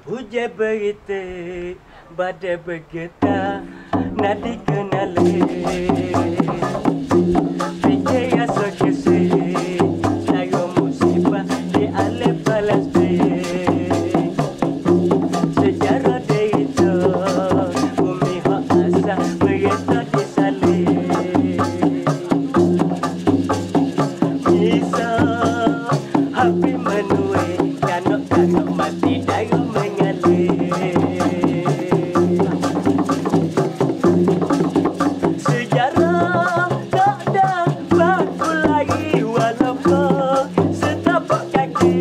Hujan berita, badai bergetar, nak dikenali. Fikir rasa kesih, saya musibah di alam Palestin. Sejarah dia itu, bumi hak asal, berita disalin. Bisa, api menuai, kanok-kanok mati dayu mengalir. Sejarah tak dapat kulai walaupun setapak kaki.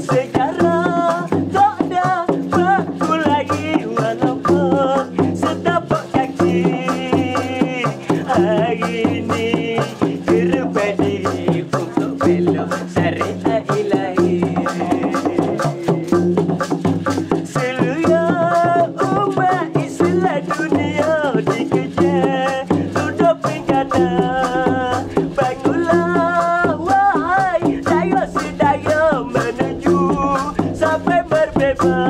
Sejarah tak dapat kulai walaupun setapak kaki. Hari ini gerubah diri untuk belok syariat ilahi. Seluruh umat Islam dunia dikejar duduk pinggana. Bangunlah wahai daya sedaya menuju sampai berbebas.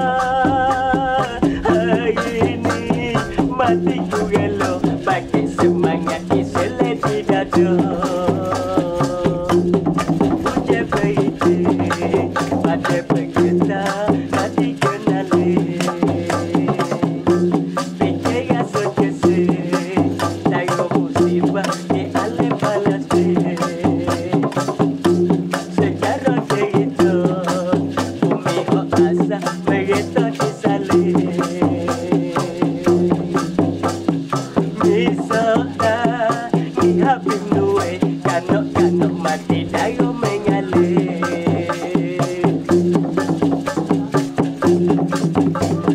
Hari ini matiku rela bagi semangat Islam di dada. Hujan berita, badai bergetar, nak dikenali. Fikir rasa kesih, saya musibah di alam Palestin. Sejarah dia itu, bumi hak asal, berita disalin. Misalnya, ni habis nuai, kanok-kanok mati dayu mengalir.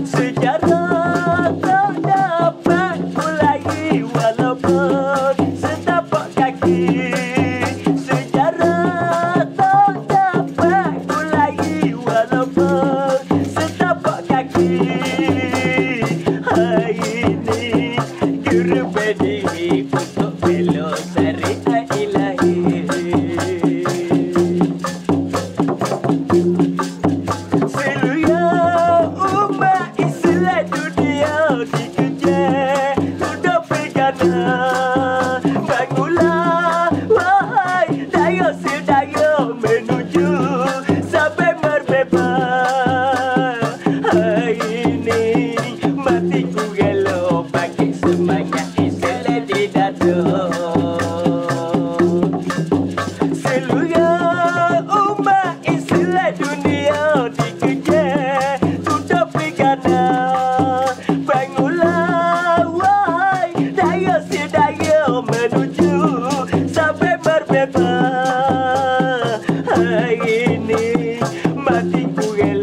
Sejarah tak dapat kulai walaupun setapak kaki. Sejarah tak dapat kulai walaupun setapak kaki. Hari ini gerubah diri untuk belok syariat ilahi. Seluruh umat Islam dunia dikejar duduk pinggana. Bangunlah wahai daya sedaya menuju sampai berbebas. Hari ini matiku rela bagi semangat Islam di dada. Seluruh umat Islam dunia dikejar duduk pinggana. Bangunlah wahai daya sedaya menuju sampai berbebas. Hari ini matiku rela